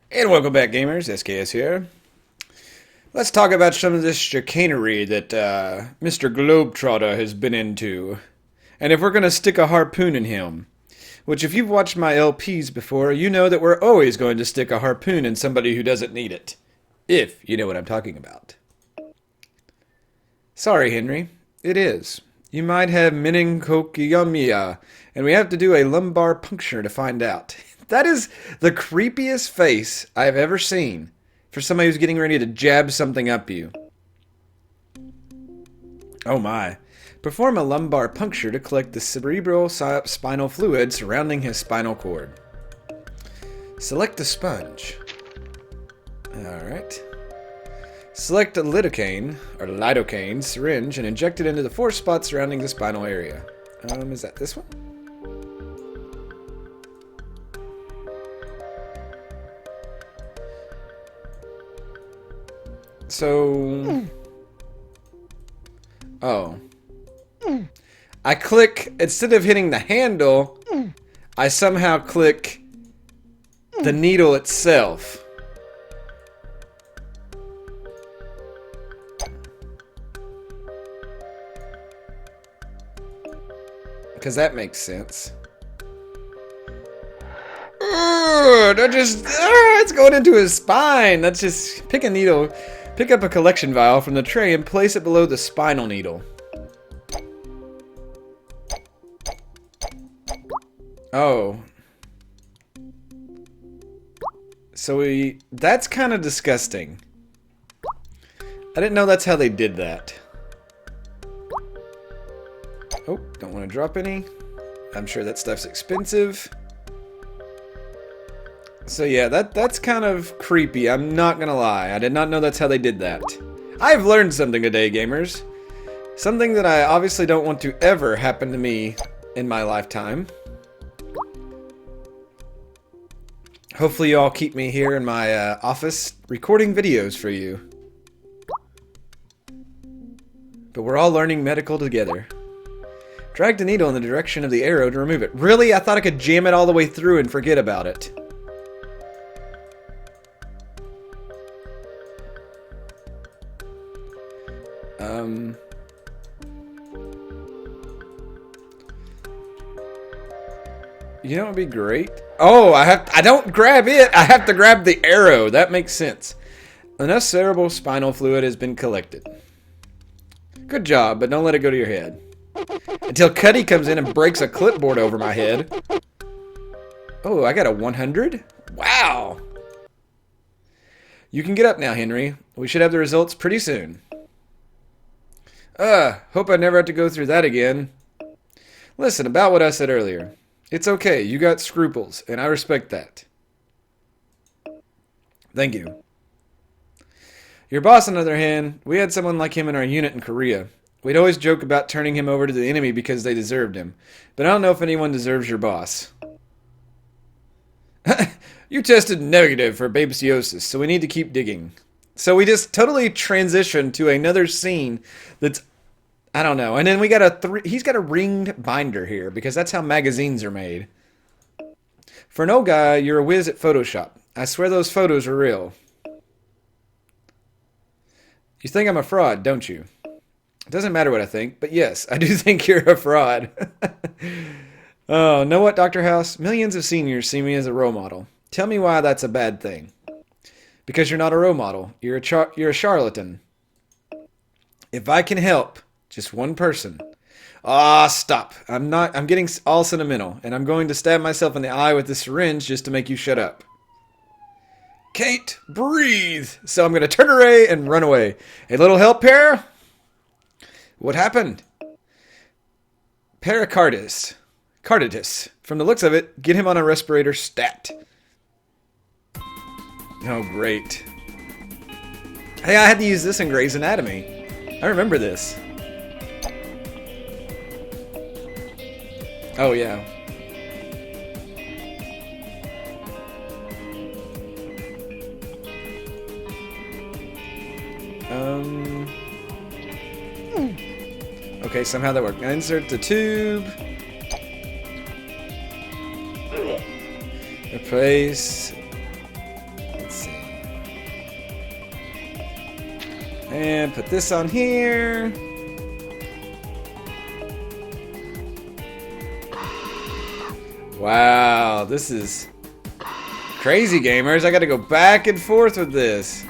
And welcome back, gamers. SKS here. Let's talk about some of this chicanery that Mr. Globetrotter has been into. And if we're going to stick a harpoon in him, which if you've watched my LPs before, you know that we're always going to stick a harpoon in somebody who doesn't need it. If you know what I'm talking about. Sorry, Henry. It is. You might have meningococcemia, and we have to do a lumbar puncture to find out. That is the creepiest face I have ever seen for somebody who's getting ready to jab something up you. Oh my. Perform a lumbar puncture to collect the cerebral spinal fluid surrounding his spinal cord. Select the sponge. Alright. Select a lidocaine syringe and inject it into the 4 spots surrounding the spinal area. Is that this one? So... Oh. I click, instead of hitting the handle, I somehow click the needle itself. Because that makes sense. It's going into his spine. Let's just pick a needle, pick up a collection vial from the tray and place it below the spinal needle. Oh. So that's kind of disgusting. I didn't know that's how they did that. Oh, don't want to drop any. I'm sure that stuff's expensive. So yeah, that's kind of creepy. I'm not gonna lie. I did not know that's how they did that. I've learned something today, gamers. Something that I obviously don't want to ever happen to me in my lifetime. Hopefully you all keep me here in my office recording videos for you. But we're all learning medical together. Drag the needle in the direction of the arrow to remove it. Really? I thought I could jam it all the way through and forget about it. You know what would be great? Oh, I don't grab it. I have to grab the arrow. That makes sense. Enough cerebral spinal fluid has been collected. Good job, but don't let it go to your head. Until Cuddy comes in and breaks a clipboard over my head. Oh, I got a 100? Wow. You can get up now, Henry. We should have the results pretty soon. Hope I never have to go through that again. Listen, about what I said earlier. It's okay, you got scruples, and I respect that. Thank you. Your boss, on the other hand, we had someone like him in our unit in Korea. We'd always joke about turning him over to the enemy because they deserved him. But I don't know if anyone deserves your boss. You tested negative for babesiosis, so we need to keep digging. So we just totally transitioned to another scene that's, I don't know. And then we got he's got a ringed binder here because that's how magazines are made. For an old guy, you're a whiz at Photoshop. I swear those photos are real. You think I'm a fraud, don't you? It doesn't matter what I think, but yes, I do think you're a fraud. Oh, know what, Dr. House? Millions of seniors see me as a role model. Tell me why that's a bad thing. Because you're not a role model. You're a charlatan. If I can help just one person. Stop. I'm getting all sentimental, and I'm going to stab myself in the eye with this syringe just to make you shut up. Can't breathe. So I'm going to turn away and run away. A little help here? What happened? Pericarditis. Carditis. From the looks of it, get him on a respirator stat. Oh, great. Hey, I had to use this in Grey's Anatomy. I remember this. Oh, yeah. Okay, somehow that worked. Insert the tube. Replace And put this on here. Wow, this is crazy, gamers. I gotta go back and forth with this.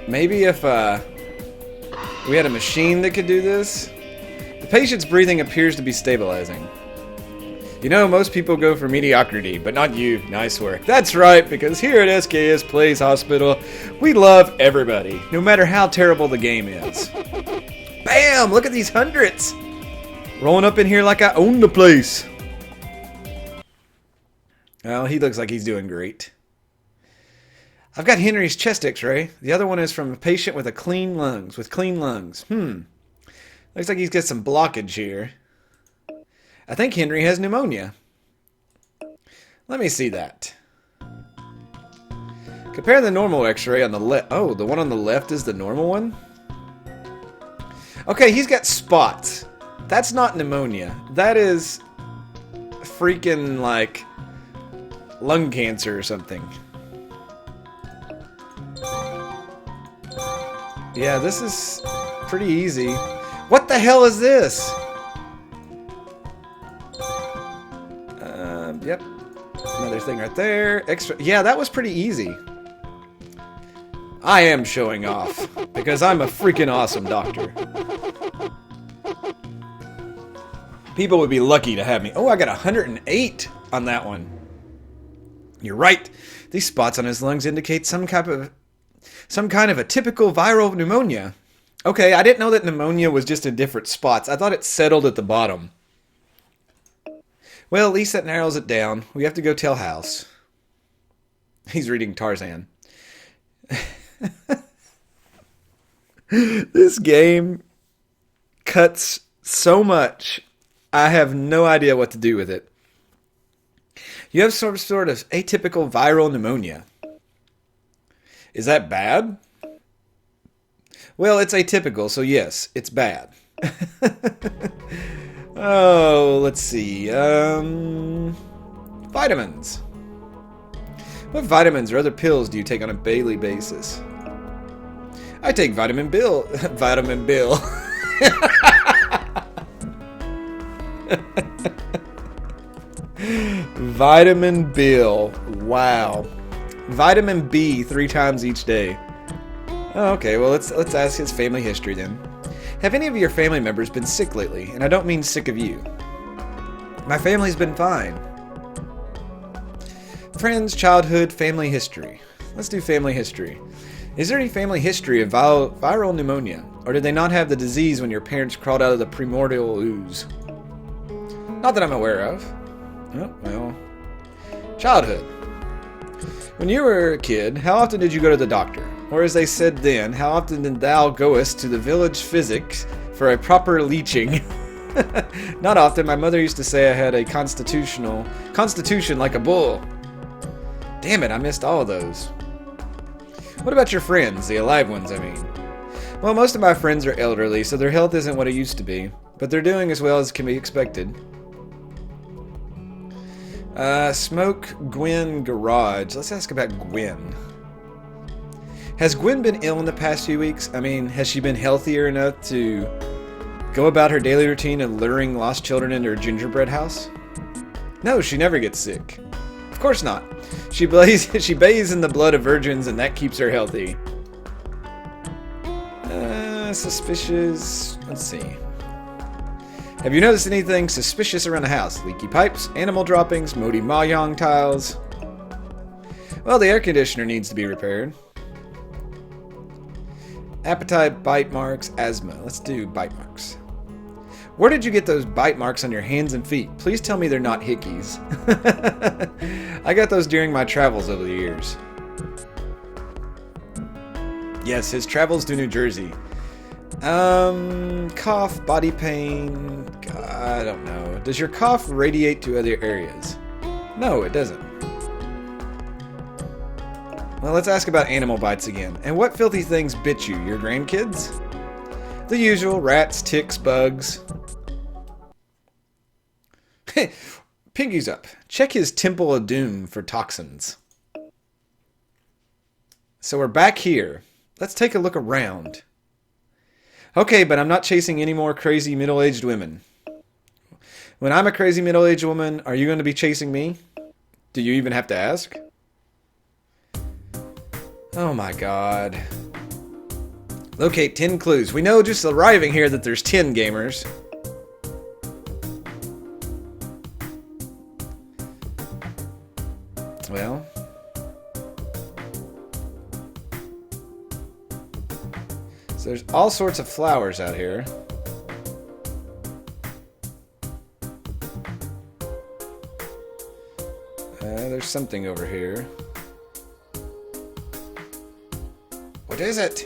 Maybe if we had a machine that could do this. The patient's breathing appears to be stabilizing. You know, most people go for mediocrity, but not you. Nice work. That's right, because here at SKS Plays Hospital, we love everybody, no matter how terrible the game is. Bam! Look at these hundreds! Rolling up in here like I own the place. Well, he looks like he's doing great. I've got Henry's chest x-ray. The other one is from a patient with clean lungs. Looks like he's got some blockage here. I think Henry has pneumonia. Let me see that. Compare the normal x-ray on the left. Oh, the one on the left is the normal one? Okay, he's got spots. That's not pneumonia. That is freaking like lung cancer or something. Yeah, this is pretty easy. What the hell is this? Yep. Another thing right there. Extra. Yeah, that was pretty easy. I am showing off because I'm a freaking awesome doctor. People would be lucky to have me. Oh, I got 108 on that one. You're right. These spots on his lungs indicate some kind of a typical viral pneumonia. Okay, I didn't know that pneumonia was just in different spots. I thought it settled at the bottom. Well, at least that narrows it down. We have to go tell House. He's reading Tarzan. This game cuts so much. I have no idea what to do with it. You have some sort of atypical viral pneumonia. Is that bad? Well, it's atypical, so yes, it's bad. Oh, let's see. Vitamins. What vitamins or other pills do you take on a daily basis? I take Vitamin Bill. Vitamin Bill. Vitamin Bill. Wow. Vitamin B 3 times each day. Oh, okay, well, let's ask his family history then. Have any of your family members been sick lately? And I don't mean sick of you. My family's been fine. Friends, childhood, family history. Let's do family history. Is there any family history of viral pneumonia? Or did they not have the disease when your parents crawled out of the primordial ooze? Not that I'm aware of. Oh, well. Childhood. When you were a kid, how often did you go to the doctor? Or as they said then, how often did thou goest to the village physic for a proper leeching? Not often. My mother used to say I had a constitution like a bull. Damn it, I missed all of those. What about your friends, the alive ones, I mean? Well, most of my friends are elderly, so their health isn't what it used to be, but they're doing as well as can be expected. Smoke Gwen Garage. Let's ask about Gwen. Has Gwen been ill in the past few weeks? I mean, has she been healthier enough to go about her daily routine of luring lost children into her gingerbread house? No, she never gets sick. Of course not. She bathes in the blood of virgins, and that keeps her healthy. Suspicious. Let's see. Have you noticed anything suspicious around the house? Leaky pipes, animal droppings, moldy mahjong tiles. Well, the air conditioner needs to be repaired. Appetite, bite marks, asthma. Let's do bite marks. Where did you get those bite marks on your hands and feet? Please tell me they're not hickeys. I got those during my travels over the years. Yes, his travels to New Jersey. Cough, body pain. I don't know. Does your cough radiate to other areas? No, it doesn't. Well, let's ask about animal bites again. And what filthy things bit you? Your grandkids? The usual: rats, ticks, bugs. Piggy's up. Check his Temple of Doom for toxins. So we're back here. Let's take a look around. Okay, but I'm not chasing any more crazy middle-aged women. When I'm a crazy middle-aged woman, are you going to be chasing me? Do you even have to ask? Oh my god. Locate 10 clues. We know just arriving here that there's 10 gamers. Well. So there's all sorts of flowers out here. There's something over here. What is it?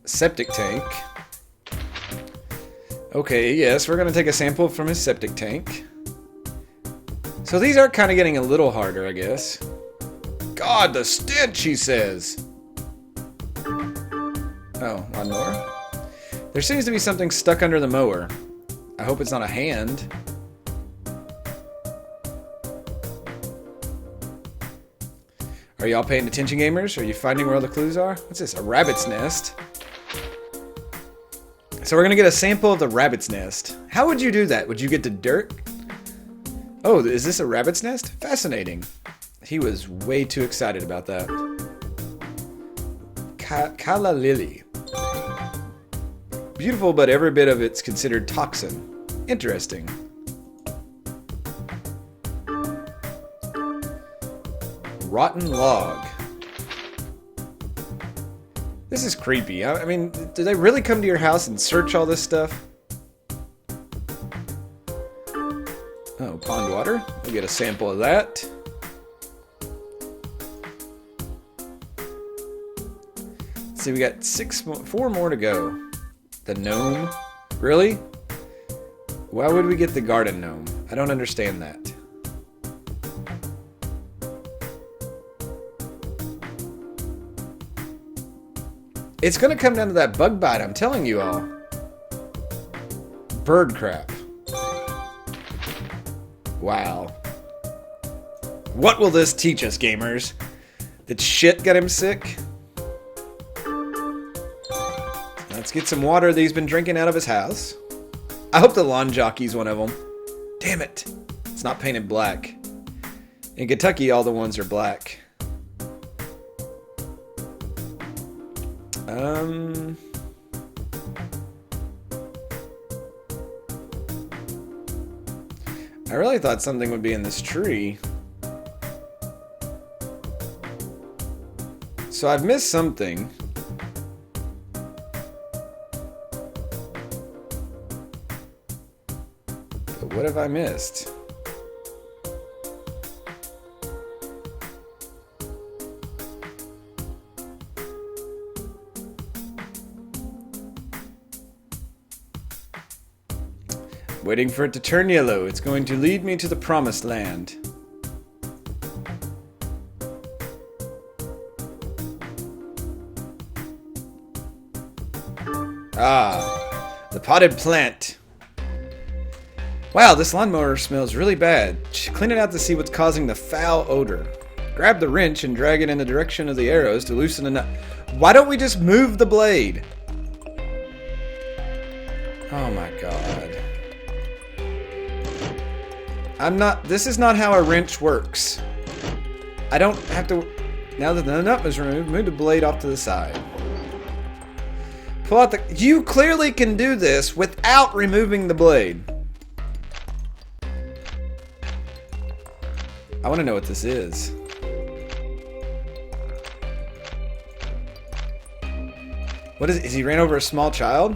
Septic tank. Okay, yes, we're going to take a sample from his septic tank. So these are kind of getting a little harder, I guess. God, the stench, he says. Oh, lawnmower. There seems to be something stuck under the mower. I hope it's not a hand. Are y'all paying attention, gamers? Are you finding where all the clues are? What's this? A rabbit's nest. So we're going to get a sample of the rabbit's nest. How would you do that? Would you get the dirt? Oh, is this a rabbit's nest? Fascinating. He was way too excited about that. Calla Willy. Beautiful, but every bit of it's considered toxin. Interesting. Rotten log. This is creepy. I mean, did they really come to your house and search all this stuff? Oh, pond water. We'll get a sample of that. Let's see, we got 4 more to go. The gnome? Really? Why would we get the garden gnome? I don't understand that. It's going to come down to that bug bite, I'm telling you all. Bird crap. Wow. What will this teach us, gamers? That shit got him sick? Let's get some water that he's been drinking out of his house. I hope the lawn jockey's one of them. Damn it. It's not painted black. In Kentucky, all the ones are black. I really thought something would be in this tree. So I've missed something. But what have I missed? Waiting for it to turn yellow. It's going to lead me to the promised land. Ah, the potted plant. Wow, this lawnmower smells really bad. Clean it out to see what's causing the foul odor. Grab the wrench and drag it in the direction of the arrows to loosen the nut. Why don't we just move the blade? Oh my god. This is not how a wrench works. I don't have to, now that the nut is removed, move the blade off to the side. Pull out the, you clearly can do this without removing the blade. I want to know what this is. What is he ran over a small child?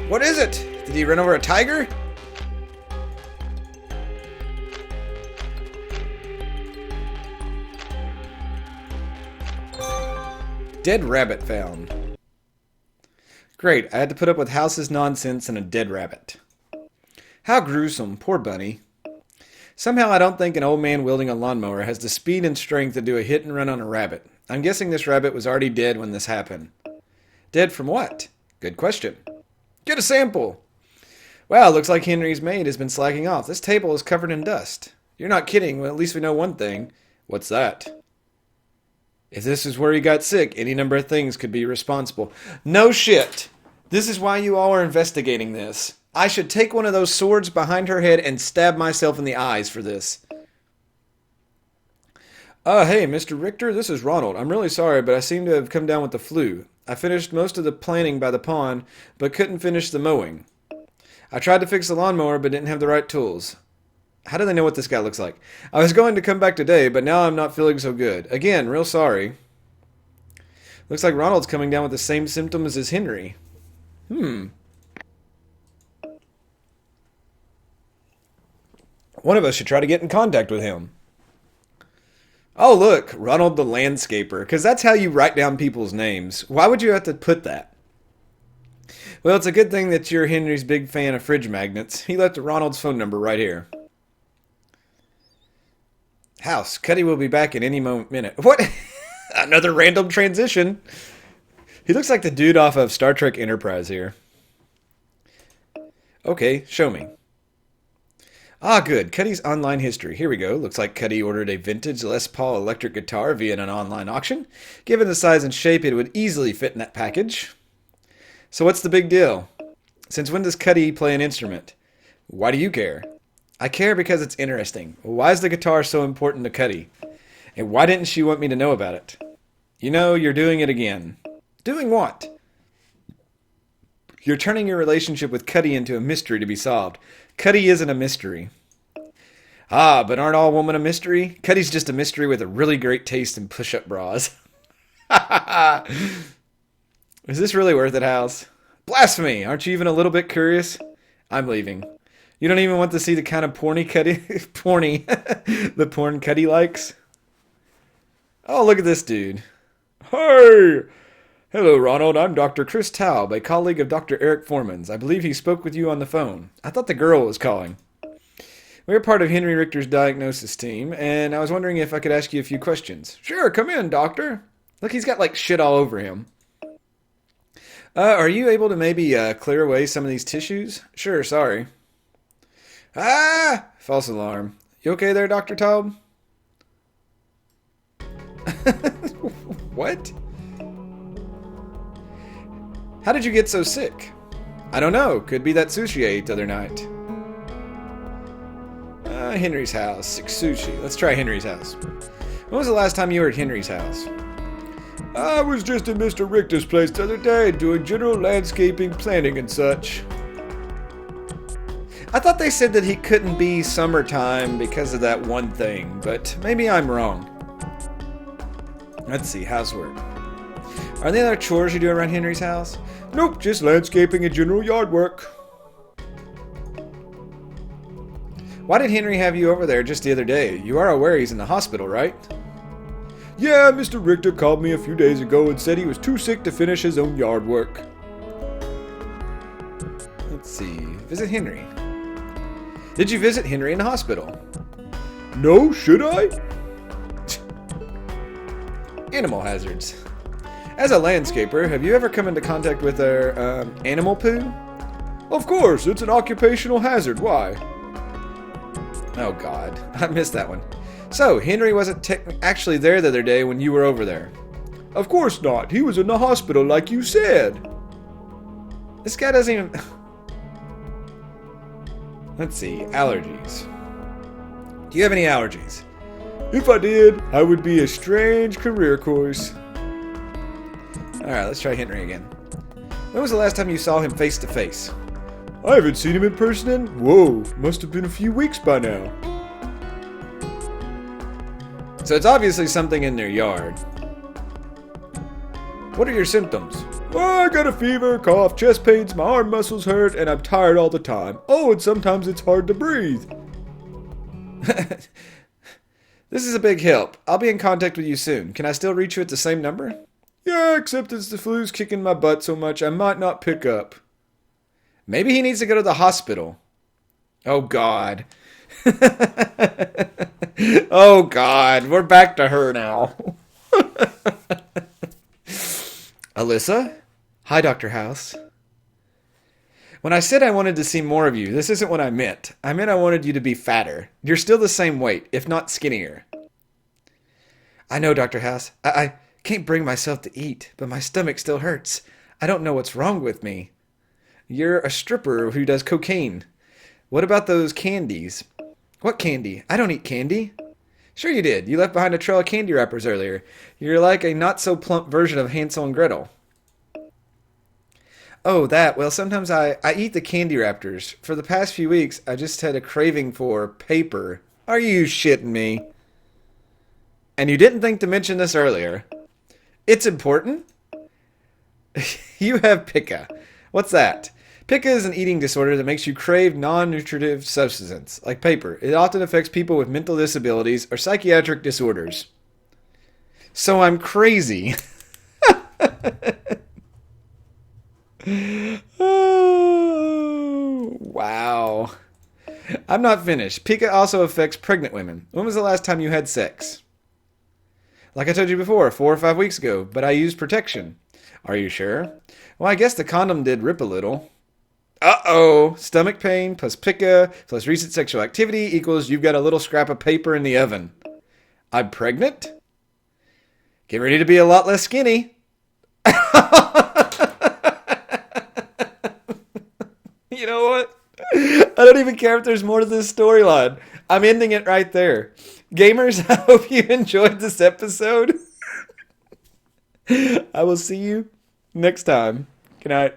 What is it? Did he run over a tiger? Dead rabbit found. Great, I had to put up with House's nonsense and a dead rabbit. How gruesome, poor bunny. Somehow I don't think an old man wielding a lawnmower has the speed and strength to do a hit and run on a rabbit. I'm guessing this rabbit was already dead when this happened. Dead from what? Good question. Get a sample. Wow, looks like Henry's maid has been slacking off. This table is covered in dust. You're not kidding. Well, at least we know one thing. What's that? If this is where he got sick, any number of things could be responsible. No shit. This is why you all are investigating this. I should take one of those swords behind her head and stab myself in the eyes for this. Hey, Mr. Richter, this is Ronald. I'm really sorry, but I seem to have come down with the flu. I finished most of the planting by the pond, but couldn't finish the mowing. I tried to fix the lawnmower, but didn't have the right tools. How do they know what this guy looks like? I was going to come back today, but now I'm not feeling so good. Again, real sorry. Looks like Ronald's coming down with the same symptoms as Henry. One of us should try to get in contact with him. Oh, look, Ronald the landscaper, because that's how you write down people's names. Why would you have to put that? Well, it's a good thing that you're Henry's big fan of fridge magnets. He left Ronald's phone number right here. House. Cuddy will be back in any minute. What? Another random transition. He looks like the dude off of Star Trek Enterprise here. Okay, show me. Ah, good. Cuddy's online history. Here we go. Looks like Cuddy ordered a vintage Les Paul electric guitar via an online auction. Given the size and shape, it would easily fit in that package. So what's the big deal? Since when does Cuddy play an instrument? Why do you care? I care because it's interesting. Why is the guitar so important to Cuddy? And why didn't she want me to know about it? You know, you're doing it again. Doing what? You're turning your relationship with Cuddy into a mystery to be solved. Cuddy isn't a mystery. Ah, but aren't all women a mystery? Cuddy's just a mystery with a really great taste in push-up bras. Is this really worth it, House? Blasphemy! Aren't you even a little bit curious? I'm leaving. You don't even want to see the kind of porny Cuddy... the porn Cuddy likes? Oh, look at this dude. Hey! Hello, Ronald. I'm Dr. Chris Taub, a colleague of Dr. Eric Foreman's. I believe he spoke with you on the phone. I thought the girl was calling. We're part of Henry Richter's diagnosis team, and I was wondering if I could ask you a few questions. Sure, come in, doctor. Look, he's got, like, shit all over him. Are you able to maybe clear away some of these tissues? Sure, sorry. Ah! False alarm. You okay there, Dr. Taub? What? How did you get so sick? I don't know. Could be that sushi I ate the other night. Henry's house. Sick sushi. Let's try Henry's house. When was the last time you were at Henry's house? I was just at Mr. Richter's place the other day doing general landscaping, planting, and such. I thought they said that he couldn't be summertime because of that one thing, but maybe I'm wrong. Let's see, housework. Are there other chores you do around Henry's house? Nope, just landscaping and general yard work. Why did Henry have you over there just the other day? You are aware he's in the hospital, right? Yeah, Mr. Richter called me a few days ago and said he was too sick to finish his own yard work. Let's see. Visit Henry. Did you visit Henry in the hospital? No, should I? Animal hazards. As a landscaper, have you ever come into contact with animal poo? Of course, it's an occupational hazard. Why? Oh, God. I missed that one. So, Henry wasn't actually there the other day when you were over there? Of course not. He was in the hospital like you said. This guy doesn't even... Let's see. Allergies. Do you have any allergies? If I did, I would be a strange career course. Alright, let's try Henry again. When was the last time you saw him face to face? I haven't seen him in person in... Whoa, must have been a few weeks by now. So it's obviously something in their yard. What are your symptoms? Oh, I got a fever, cough, chest pains, my arm muscles hurt, and I'm tired all the time. Oh, and sometimes it's hard to breathe. This is a big help. I'll be in contact with you soon. Can I still reach you at the same number? Yeah, except as the flu's kicking my butt so much I might not pick up. Maybe he needs to go to the hospital. Oh, God. Oh, God. We're back to her now. Alyssa? Hi, Dr. House. When I said I wanted to see more of you, this isn't what I meant. I meant I wanted you to be fatter. You're still the same weight, if not skinnier. I know, Dr. House. I can't bring myself to eat, but my stomach still hurts. I don't know what's wrong with me. You're a stripper who does cocaine. What about those candies? What candy? I don't eat candy. Sure you did. You left behind a trail of candy wrappers earlier. You're like a not-so-plump version of Hansel and Gretel. Oh, that. Well, sometimes I eat the candy wrappers. For the past few weeks, I just had a craving for paper. Are you shitting me? And you didn't think to mention this earlier. It's important. You have pica. What's that? Pica is an eating disorder that makes you crave non-nutritive substance, like paper. It often affects people with mental disabilities or psychiatric disorders. So I'm crazy. Oh, wow. I'm not finished. Pica also affects pregnant women. When was the last time you had sex? Like I told you before, 4 or 5 weeks ago, but I used protection. Are you sure? Well, I guess the condom did rip a little. Uh-oh. Stomach pain plus pica plus recent sexual activity equals you've got a little scrap of paper in the oven. I'm pregnant? Get ready to be a lot less skinny. You know what? I don't even care if there's more to this storyline. I'm ending it right there. Gamers, I hope you enjoyed this episode. I will see you next time. Good night.